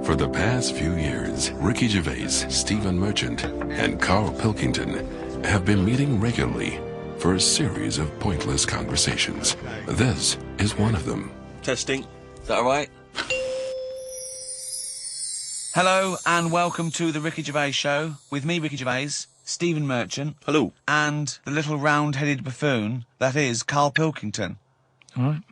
For the past few years, Ricky Gervais, Stephen Merchant, and Karl Pilkington have been meeting regularly for a series of pointless conversations. This is one of them. Testing. Is that all right? Hello and welcome to the Ricky Gervais Show with me, Ricky Gervais, Stephen Merchant. Hello. And the little round-headed buffoon that is Karl Pilkington. All right.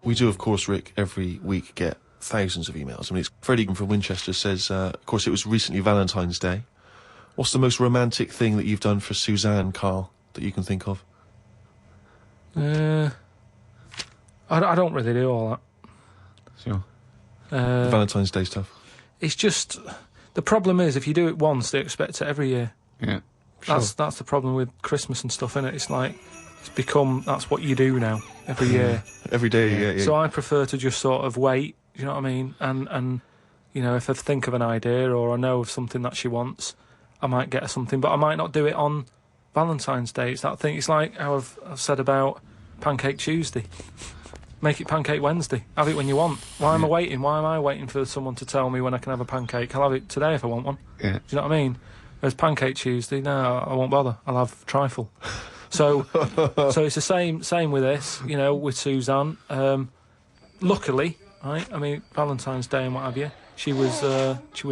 We do, of course, Rick, every week get thousands of emails. I mean, it's Freddie from Winchester says, of course, it was recently Valentine's Day. What's the most romantic thing that you've done for Suzanne, Karl, that you can think of? I don't really do all that. Sure. Valentine's Day stuff. It's just... The problem is, if you do it once, they expect it every year. Yeah. Sure. That's the problem with Christmas and stuff, innit? It's like... It's become... That's what you do now, every year. Every day, yeah. So I prefer to just sort of wait, you know what I mean? And you know, if I think of an idea or I know of something that she wants, I might get her something, but I might not do it on Valentine's Day. It's that thing. It's like how I've said about Pancake Tuesday. Make it Pancake Wednesday. Have it when you want. Why am I waiting? Why am I waiting for someone to tell me when I can have a pancake? I'll have it today if I want one. Yeah. Do you know what I mean? Whereas Pancake Tuesday, no, I won't bother. I'll have trifle. So it's the same with this, you know, with Suzanne. Luckily, right? I mean, Valentine's Day and what have you. She was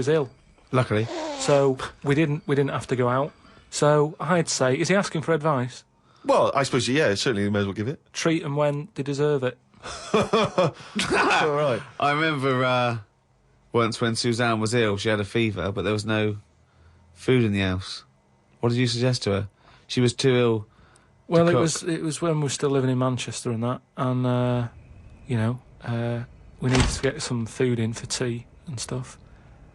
ill. Luckily. So we didn't have to go out. So I'd say, is he asking for advice? Well, I suppose, yeah, certainly you may as well give it. Treat them when they deserve it. All right. I remember once when Suzanne was ill, she had a fever, but there was no food in the house. What did you suggest to her? She was too ill. Well, it was when we were still living in Manchester and that, and you know, we needed to get some food in for tea and stuff.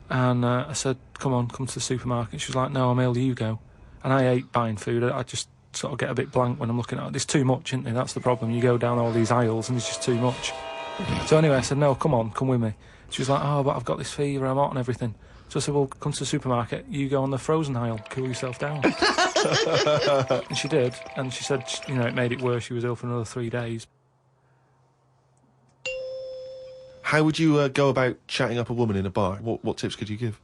And I said, come to the supermarket. She was like, no, I'm ill, you go. And I hate buying food. I just sort of get a bit blank when I'm looking at it. There's too much, isn't there? That's the problem. You go down all these aisles and there's just too much. So anyway, I said, no, come with me. She was like, oh, but I've got this fever, I'm hot and everything. So I said, well, come to the supermarket, you go on the frozen aisle, cool yourself down. And she did, and she said, you know, it made it worse, she was ill for another 3 days. How would you go about chatting up a woman in a bar? What tips could you give?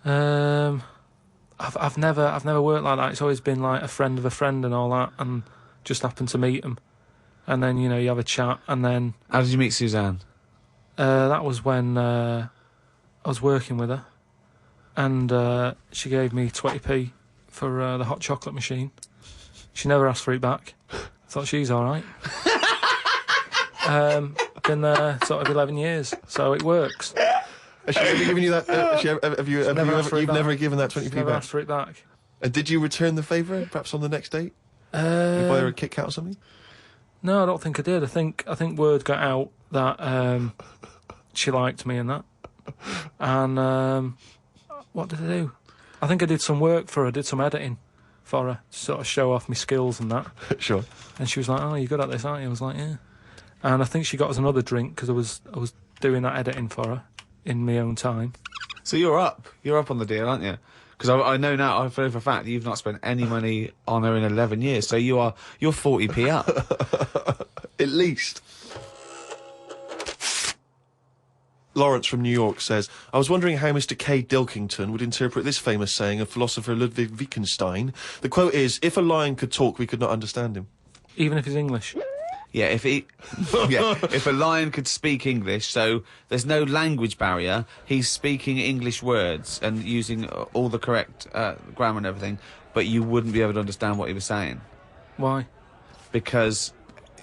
I've never worked like that. It's always been like a friend of a friend and all that, and just happened to meet them. And then, you know, you have a chat, and then... How did you meet Suzanne? That was when I was working with her, and she gave me 20p for the hot chocolate machine. She never asked for it back. Thought she's all right. Been there sort of 11 years, so it works. Has she ever given you that? You've never given that 20p back? Never asked for it back. Did you return the favour, perhaps on the next date? You buy her a Kit Kat or something? No, I don't think I did. I think word got out that she liked me and that. And what did I do? I think I did some work for her, did some editing for her, to sort of show off my skills and that. Sure. And she was like, oh, you're good at this, aren't you? I was like, yeah. And I think she got us another drink because I was doing that editing for her in my own time. So you're up on the deal, aren't you? Because I know now, for a fact, you've not spent any money on her in 11 years, so you're 40p up. At least. Lawrence from New York says, I was wondering how Mr. K. Dilkington would interpret this famous saying of philosopher Ludwig Wittgenstein. The quote is, if a lion could talk, we could not understand him. Even if he's English? Yeah, if a lion could speak English, so there's no language barrier, he's speaking English words and using all the correct grammar and everything, but you wouldn't be able to understand what he was saying. Why? Because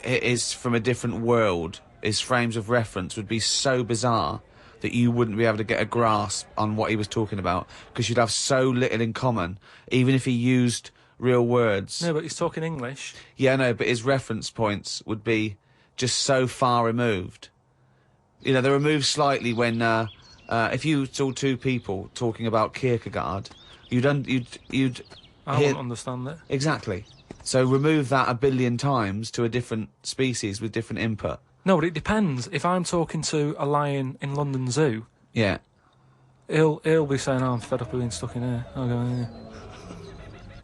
it is from a different world. His frames of reference would be so bizarre that you wouldn't be able to get a grasp on what he was talking about, because you'd have so little in common, even if he used real words. No, but he's talking English. Yeah, no, but his reference points would be just so far removed. You know, they're removed slightly when, if you saw two people talking about Kierkegaard, you'd I wouldn't understand that. Exactly. So remove that 1 billion times to a different species with different input. No, but it depends. If I'm talking to a lion in London Zoo, Yeah. he'll be saying, "Oh, I'm fed up of being stuck in here. I'll go in here."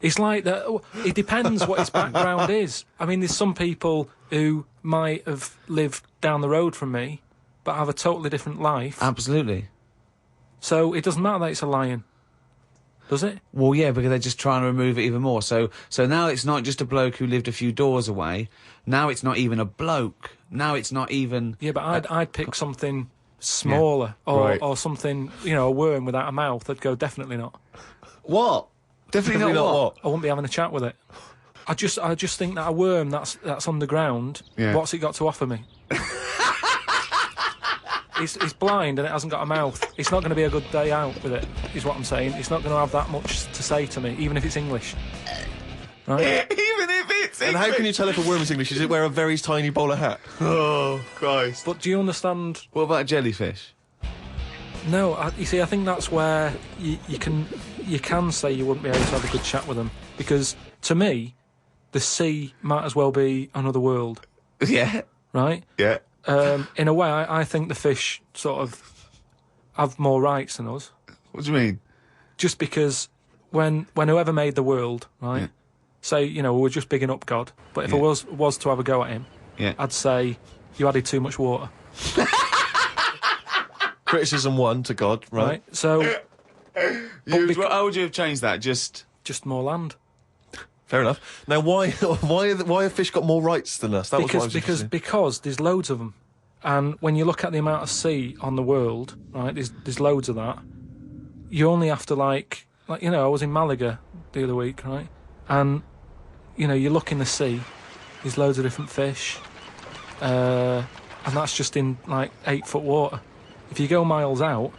It's like that. It depends what his background is. I mean, there's some people who might have lived down the road from me, but have a totally different life. Absolutely. So it doesn't matter that it's a lion, does it? Well, yeah, because they're just trying to remove it even more. So now it's not just a bloke who lived a few doors away. Now it's not even a bloke. Now it's not even... Yeah, but I'd pick something smaller, or something, a worm without a mouth. I'd go, definitely not. What? Definitely not what? I wouldn't be having a chat with it. I just think that a worm that's underground, what's it got to offer me? It's blind and it hasn't got a mouth. It's not going to be a good day out with it, is what I'm saying. It's not going to have that much to say to me, even if it's English. Right? Even if it's And how can you tell if a worm is English? Does it wear a very tiny bowler hat? Oh, Christ. But do you understand? What about a jellyfish? No, you see, I think that's where you can say you wouldn't be able to have a good chat with them. Because, to me, the sea might as well be another world. Yeah. Right? Yeah. In a way, I think the fish sort of have more rights than us. What do you mean? Just because when whoever made the world, right, say, we're just bigging up God, but if I was to have a go at him, I'd say, you added too much water. Criticism 1 to God, right? So... how would you have changed that? Just more land. Fair enough. Now, why have fish got more rights than us? Because there's loads of them, and when you look at the amount of sea on the world, right, there's loads of that. You only have to I was in Malaga the other week, right, and you look in the sea, there's loads of different fish, and that's just in 8-foot water. If you go miles out,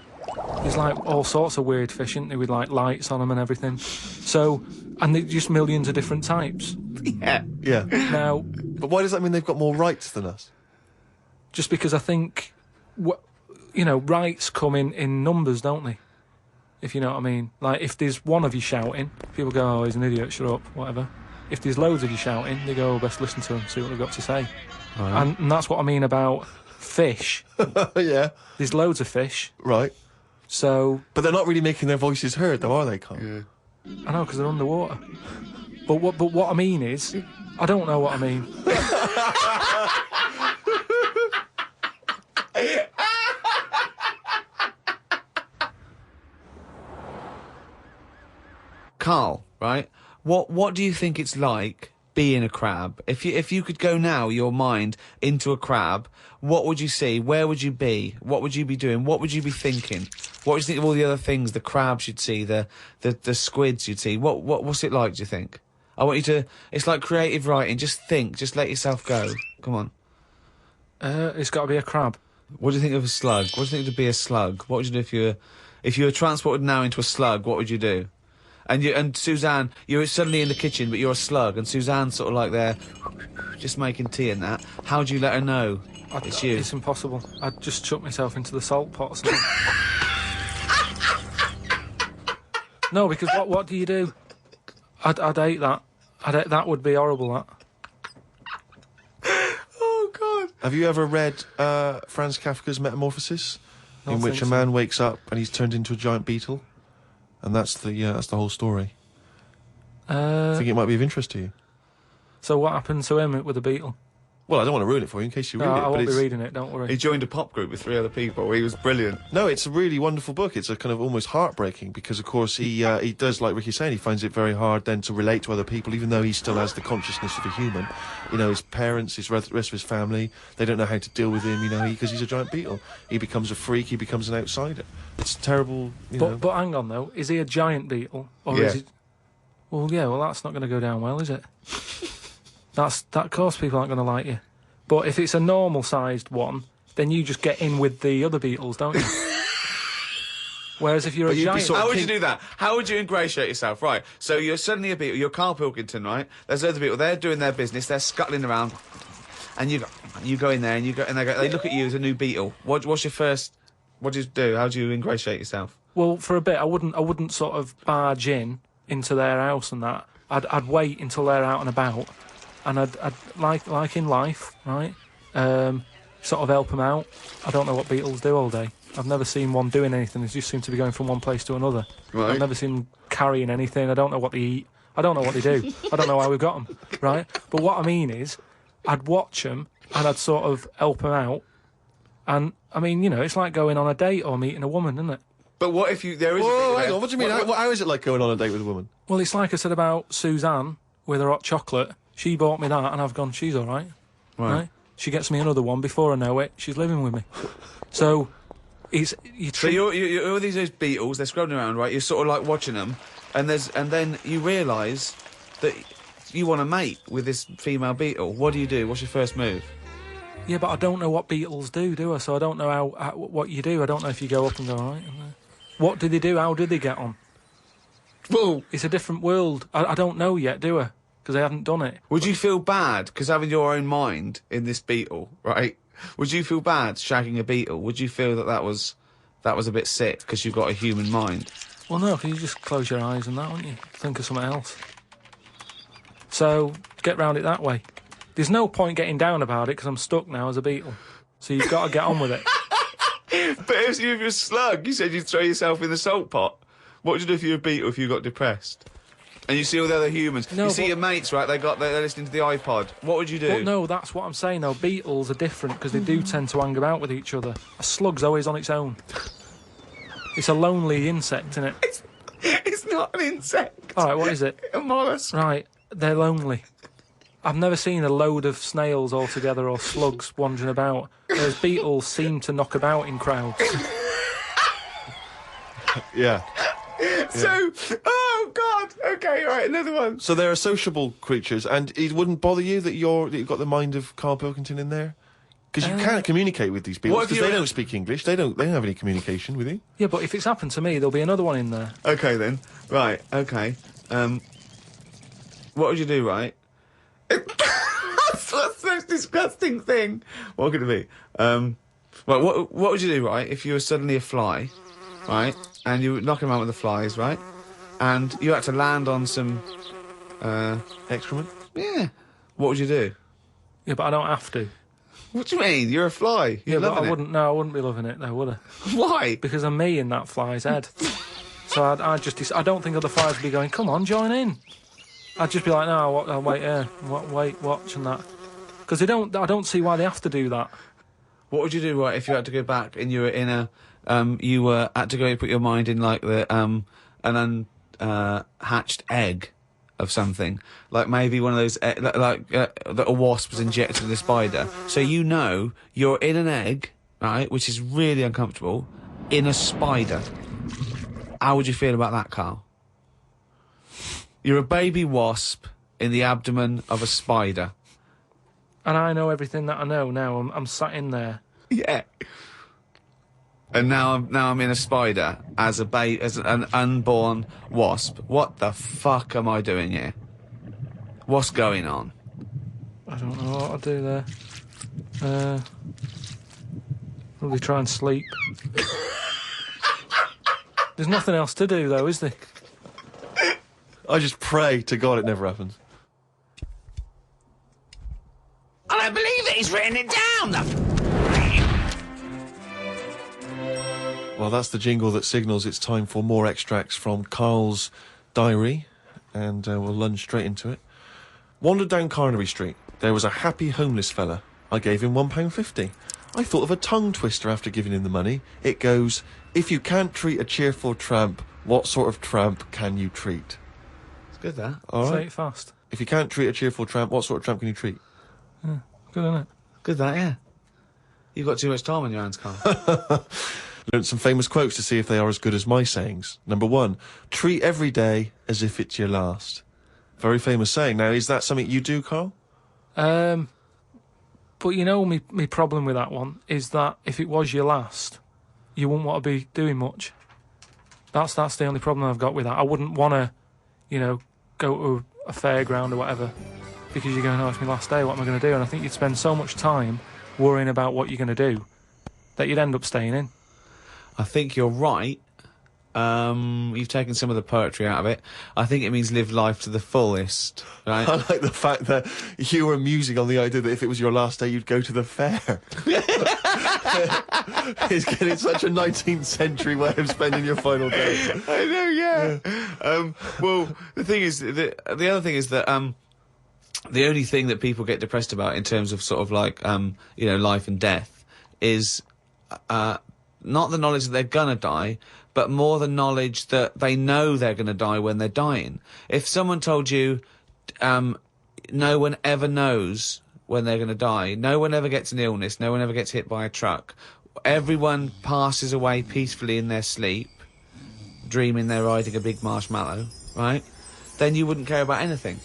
there's all sorts of weird fish, isn't there, with lights on them and everything. So, and there's just millions of different types. Yeah. Now, but why does that mean they've got more rights than us? Just because I think, rights come in numbers, don't they? If you know what I mean. Like, if there's one of you shouting, people go, "Oh, he's an idiot, shut up," whatever. If there's loads of you shouting, they go, "Oh, best listen to them, see what they've got to say." Right. And that's what I mean about fish. Yeah. There's loads of fish. Right. So... But they're not really making their voices heard, though, are they, Karl? Yeah. I know, because they're underwater. But what I mean is... I don't know what I mean. Karl, right? What do you think it's like being a crab? If you could go now, your mind, into a crab, what would you see? Where would you be? What would you be doing? What would you be thinking? What would you think of all the other things the crabs you'd see, the squids you'd see? What's it like, do you think? I want you to... It's like creative writing. Just think. Just let yourself go. Come on. It's got to be a crab. What do you think of a slug? What do you think to be a slug? What would you do if you were transported now into a slug? What would you do? And Suzanne, you're suddenly in the kitchen, but you're a slug, and Suzanne's sort of like there, just making tea and that. How do you let her know it's you? It's impossible. I'd just chuck myself into the salt pot or something. No, because what do you do? I'd hate that. That would be horrible, that. Oh, God. Have you ever read Franz Kafka's Metamorphosis? In which a man wakes up and he's turned into a giant beetle? And that's the whole story. I think it might be of interest to you. So what happened to him with the beetle? Well, I don't want to ruin it for you in case you read it. I won't be reading it, don't worry. He joined a pop group with 3 other people. He was brilliant. No, it's a really wonderful book. It's a kind of almost heartbreaking because, of course, he does, like Ricky's saying, he finds it very hard then to relate to other people, even though he still has the consciousness of a human. His parents, his rest of his family, they don't know how to deal with him, because he's a giant beetle. He becomes a freak, he becomes an outsider. It's terrible, But hang on, though. Is he a giant beetle? Or is it... Well, that's not going to go down well, is it? Of course people aren't going to like you. But if it's a normal-sized one, then you just get in with the other beetles, don't you? Whereas if you're a giant... How would you do that? How would you ingratiate yourself? Right, so you're suddenly a beetle, you're Karl Pilkington, right? There's other people, they're doing their business, they're scuttling around, and you go in there, and they look at you as a new beetle. What's your first... What do you do? How do you ingratiate yourself? Well, for a bit, I wouldn't sort of barge into their house and that. I'd wait until they're out and about, and I'd like in life, right? Sort of help them out. I don't know what beetles do all day. I've never seen one doing anything. They just seem to be going from one place to another. Right. I've never seen them carrying anything. I don't know what they eat. I don't know what they do. I don't know how we've got them, right? But what I mean is, I'd watch them and I'd sort of help them out. And, I mean, you know, it's like going on a date or meeting a woman, isn't it? But what if there is a Whoa, beetle hang there? on, what do you mean? How is it like going on a date with a woman? Well, it's like I said about Suzanne with her hot chocolate. She bought me that and I've gone, she's all right. Right? She gets me another one before I know it. She's living with me. So, So you're all these beetles, they're scrubbing around, right? You're sort of like watching them, and then you realise that you want to mate with this female beetle. What do you do? What's your first move? Yeah, but I don't know what beetles do I? So I don't know what you do. I don't know if you go up and go, all right. What did they do? How did they get on? Well, It's a different world. I don't know yet, do I? Because I haven't done it. would you feel bad because having your own mind in this beetle, right? Would you feel bad shagging a beetle? Would you feel that was a bit sick because you've got a human mind? Well, no, because you just close your eyes and that, wouldn't you? Think of something else. So, get round it that way. There's no point getting down about it because I'm stuck now as a beetle. So you've got to get on with it. But if you're a slug, you said you'd throw yourself in the salt pot. What would you do if you were a beetle if you got depressed? And you see all the other humans. No, you see but- your mates, right? They're listening to the iPod. What would you do? But no, that's what I'm saying, though. Beetles are different because they do tend to hang about with each other. A slug's always on its own. It's a lonely insect, isn't it? It's not an insect. All right, what is it? A mollusk. Right, they're lonely. I've never seen a load of snails all together or slugs wandering about, whereas beetles seem to knock about in crowds. Yeah. So, oh God. Okay, all right, another one. So they're sociable creatures, and it wouldn't bother you that you've got the mind of Karl Pilkington in there? Because you can't communicate with these people, what if because they you're- don't speak English, they don't have any communication with you. Yeah, but if it's happened to me, there'll be another one in there. Okay then. Right. Okay. What would you do? Right. That's the most disgusting thing. What could it be? Right. What would you do? Right. If you were suddenly a fly, right, and you were knocking around with the flies, right, and you had to land on some, Excrement? yeah. What would you do? Yeah, but I don't have to. What do you mean? You're a fly. Yeah, You're but loving I it. wouldn't. No, I wouldn't be loving it, though, would I? Why? Because I'm me in that fly's head. So I don't think other flies would be going, come on, join in. I'd just be like, no, I'll wait here, wait, watch and that. Because I don't see why they have to do that. What would you do, right, if you had to go back and you were in a, you were had to go put your mind in like the an unhatched egg of something, like maybe one of those that a wasp was injected in a spider. So you know you're in an egg, right, which is really uncomfortable, in a spider. How would you feel about that, Karl? You're a baby wasp in the abdomen of a spider. And I know everything that I know now. I'm sat in there. Yeah. And now I'm in a spider as an unborn wasp. What the fuck am I doing here? What's going on? I don't know what I'll do there. Probably try and sleep. There's nothing else to do, though, is there? I just pray to God it never happens. I don't believe it. He's written it down. Well, that's the jingle that signals it's time for more extracts from Karl's diary, and we'll lunge straight into it. Wandered down Carnaby Street. There was a happy homeless fella. I gave him £1.50. I thought of a tongue twister after giving him the money. It goes, if you can't treat a cheerful tramp, what sort of tramp can you treat? It's good, that. All Say right. it fast. If you can't treat a cheerful tramp, what sort of tramp can you treat? Good, isn't it? Good, that, yeah. You've got too much time on your hands, Karl. Learned some famous quotes to see if they are as good as my sayings. Number 1, treat every day as if it's your last. Very famous saying. Now, is that something you do, Karl? But you know, me problem with that one is that if it was your last, you wouldn't want to be doing much. That's the only problem I've got with that. I wouldn't want to, go to a fairground or whatever because you're going, oh, it's my last day, what am I going to do? And I think you'd spend so much time worrying about what you're going to do that you'd end up staying in. I think you're right, You've taken some of the poetry out of it. I think it means live life to the fullest, right? I like the fact that you were musing on the idea that if it was your last day, you'd go to the fair. It's getting such a 19th century way of spending your final day. I know, yeah. Well, the thing is, the other thing is that the only thing that people get depressed about in terms of sort of like life and death is not the knowledge that they're gonna die, but more the knowledge that they know they're gonna die when they're dying. If someone told you, no one ever knows when they're gonna die, no one ever gets an illness, no one ever gets hit by a truck, everyone passes away peacefully in their sleep, dreaming they're riding a big marshmallow, right? Then you wouldn't care about anything.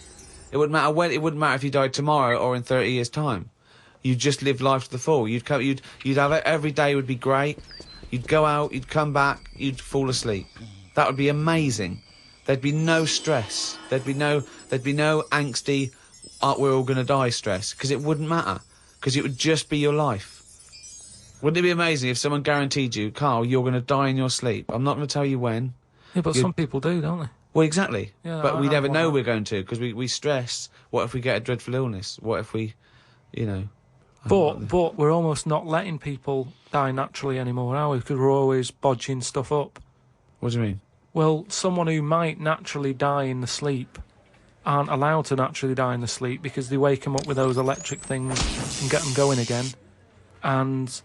It wouldn't matter when. It wouldn't matter if you died tomorrow or in 30 years' time. You'd just live life to the full. You'd have it, every day would be great. You'd go out, you'd come back, you'd fall asleep. That would be amazing. There'd be no stress. There'd be no angsty, we're all gonna die stress, because it wouldn't matter, because it would just be your life. Wouldn't it be amazing if someone guaranteed you, Karl, you're gonna die in your sleep? I'm not gonna tell you when. Yeah, but some people do, don't they? Well, exactly. Yeah, but we never know that. we're going to, because we stress. What if we get a dreadful illness? What if we, But we're almost not letting people die naturally anymore, are we? Because we're always bodging stuff up. What do you mean? Well, someone who might naturally die in the sleep aren't allowed to naturally die in the sleep because they wake them up with those electric things and get them going again and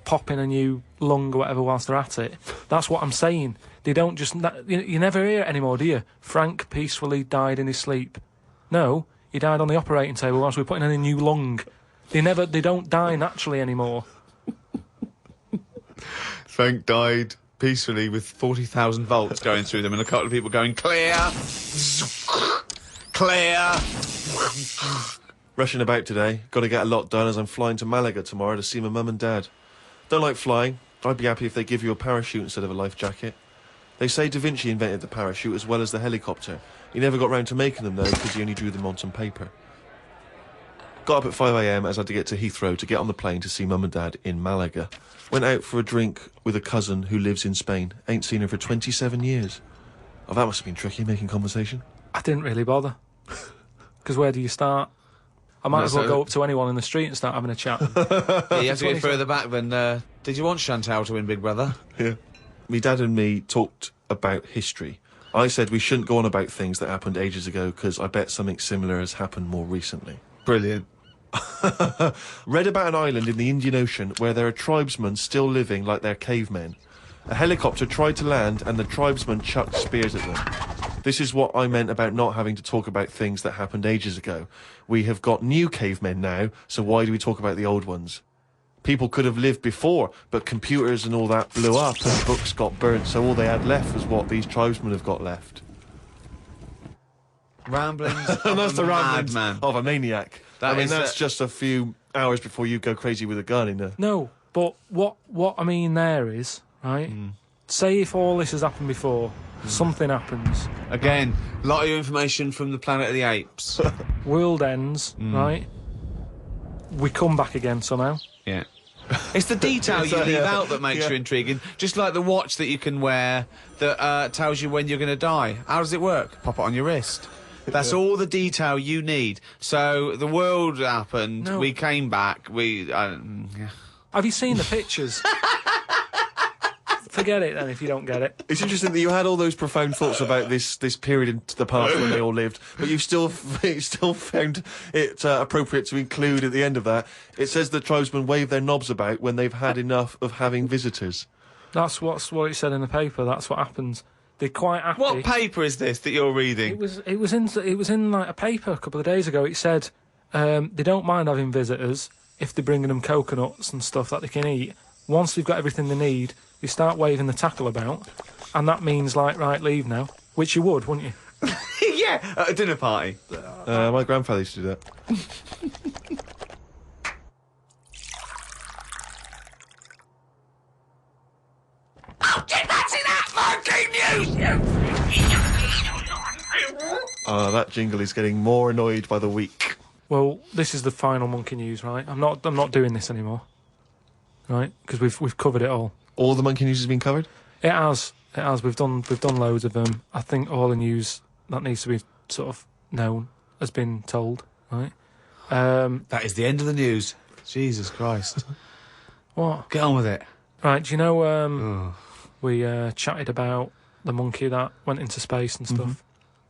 pop in a new lung or whatever whilst they're at it. That's what I'm saying. They don't just... You never hear it anymore, do you? Frank peacefully died in his sleep. No, he died on the operating table whilst we were putting in a new lung. They don't die naturally anymore. Frank died peacefully with 40,000 volts going through them and a couple of people going, clear! Clear! Rushing about today. Got to get a lot done as I'm flying to Malaga tomorrow to see my mum and dad. Don't like flying. I'd be happy if they give you a parachute instead of a life jacket. They say Da Vinci invented the parachute as well as the helicopter. He never got round to making them, though, because he only drew them on some paper. Got up at 5 a.m. as I had to get to Heathrow to get on the plane to see mum and dad in Malaga. Went out for a drink with a cousin who lives in Spain. Ain't seen her for 27 years. Oh, that must have been tricky, making conversation. I didn't really bother. Because where do you start? I might as well go up to anyone in the street and start having a chat. Yeah, you have to go further back than... did you want Chantal to win Big Brother? Yeah. Me dad and me talked about history. I said we shouldn't go on about things that happened ages ago because I bet something similar has happened more recently. Brilliant. Read about an island in the Indian Ocean where there are tribesmen still living like they're cavemen. A helicopter tried to land and the tribesmen chucked spears at them. This is what I meant about not having to talk about things that happened ages ago. We have got new cavemen now, so why do we talk about the old ones? People could have lived before, but computers and all that blew up and books got burnt, so all they had left was what these tribesmen have got left. Ramblings And that's the ramblings madman. of a maniac. That's just a few hours before you go crazy with a gun in there. No, but what I mean there is, right, say if all this has happened before, something happens. Again, a lot of information from the Planet of the Apes. World ends, right? We come back again somehow. Yeah. It's the detail you leave out that makes you intriguing. Just like the watch that you can wear that tells you when you're going to die. How does it work? Pop it on your wrist. That's all the detail you need. So the world happened. No. We came back. Have you seen the pictures? Forget it then if you don't get it. It's interesting that you had all those profound thoughts about this period in the past when they all lived, but you still found it appropriate to include at the end of that. It says the tribesmen wave their knobs about when they've had enough of having visitors. That's what it said in the paper. That's what happens. They're quite happy. What paper is this that you're reading? It was in like a paper a couple of days ago. It said they don't mind having visitors if they're bringing them coconuts and stuff that they can eat. Once they've got everything they need, they start waving the tackle about, and that means like, right, leave now, which you would, wouldn't you? Yeah, at a dinner party. My grandfather used to do that. Oh, did that see that fucking news? That jingle is getting more annoyed by the week. Well, this is the final monkey news, right? I'm not doing this anymore, right? Because we've covered it all. All the monkey news has been covered? It has, It has. We've done loads of them. I think all the news that needs to be sort of known has been told, right? That is the end of the news. Jesus Christ. What? Get on with it. Right, do you know, we chatted about the monkey that went into space and stuff.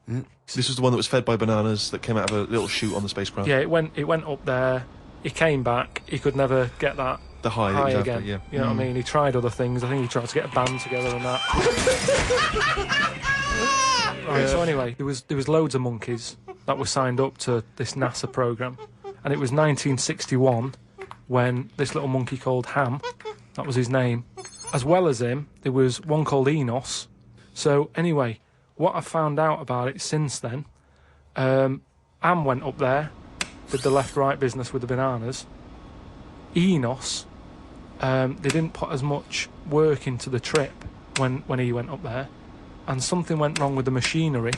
This was the one that was fed by bananas that came out of a little chute on the spacecraft. Yeah, it went up there. He came back. He could never get that The high exactly, again. yeah. You know what I mean? He tried other things. I think he tried to get a band together and that. Right, so anyway, there was loads of monkeys that were signed up to this NASA program, and it was 1961 when this little monkey called Ham, that was his name, as well as him, there was one called Enos. So anyway, what I've found out about it since then, Am went up there, did the left-right business with the bananas. Enos, they didn't put as much work into the trip when he went up there, and something went wrong with the machinery.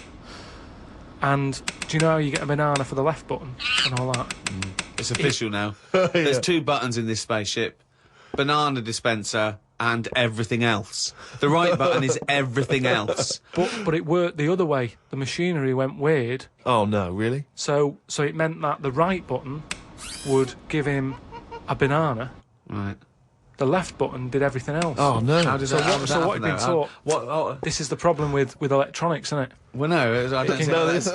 And do you know how you get a banana for the left button and all that? It's official now. There's 2 buttons in this spaceship. Banana dispenser and everything else. The right button is everything else. But it worked the other way. The machinery went weird. Oh, no, really? So it meant that the right button would give him a banana. Right. The left button did everything else. Oh, no. How did So that, how what, did so that what had happen, been though? taught? What? This is the problem with electronics, isn't it? Well, no, I don't think No, that's...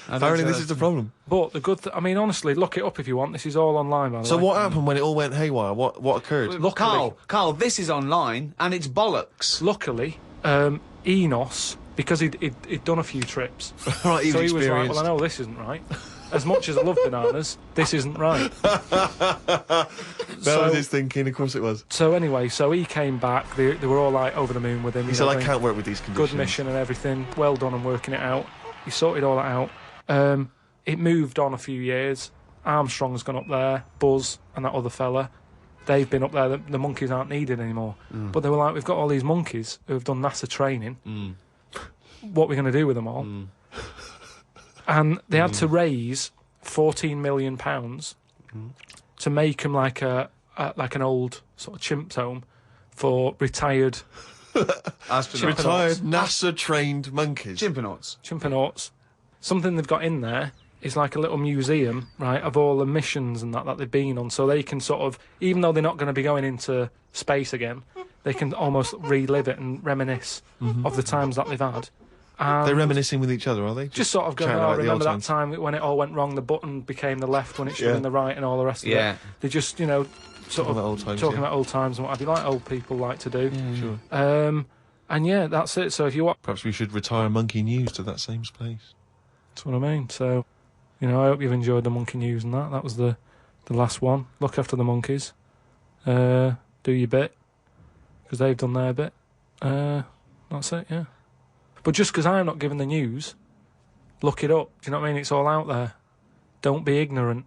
apparently this is the problem. But the good I mean, honestly, look it up if you want. This is all online, by the So way. what happened when it all went haywire? What occurred? Look, Carl, this is online, and it's bollocks. Luckily, Enos, because he'd done a few trips, Right, so he was like, well, I know this isn't right. As much as I love bananas, this isn't right. That was his thinking, of course it was. So anyway, so he came back. They were all like over the moon with him. He said, I can't work with these conditions. Good mission and everything. Well done on working it out. He sorted all that out. It moved on a few years. Armstrong's gone up there. Buzz and that other fella, they've been up there. The monkeys aren't needed anymore. But they were like, we've got all these monkeys who have done NASA training. What are we going to do with them all? And they had to raise £14 million to make them like an old sort of chimps home for retired Retired NASA-trained monkeys. Chimpanauts. Something they've got in there is like a little museum, right, of all the missions and that they've been on, so they can sort of, even though they're not going to be going into space again, they can almost relive it and reminisce of the times that they've had. They're reminiscing with each other, are they? Just sort of going, chatting oh, about the remember old that time when it all went wrong, the button became the left when it should have been the right and all the rest of it. They just, you know, sort of talking about old times and what have you, like old people like to do. Yeah, sure. And yeah, that's it. So if you want... Perhaps we should retire Monkey News to that same space. That's what I mean. So, you know, I hope you've enjoyed the monkey news and that. That was the last one. Look after the monkeys. Do your bit, because they've done their bit. That's it, yeah. But just because I'm not giving the news, look it up. Do you know what I mean? It's all out there. Don't be ignorant.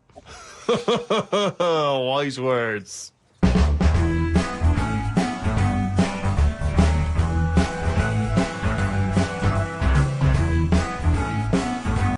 Wise words.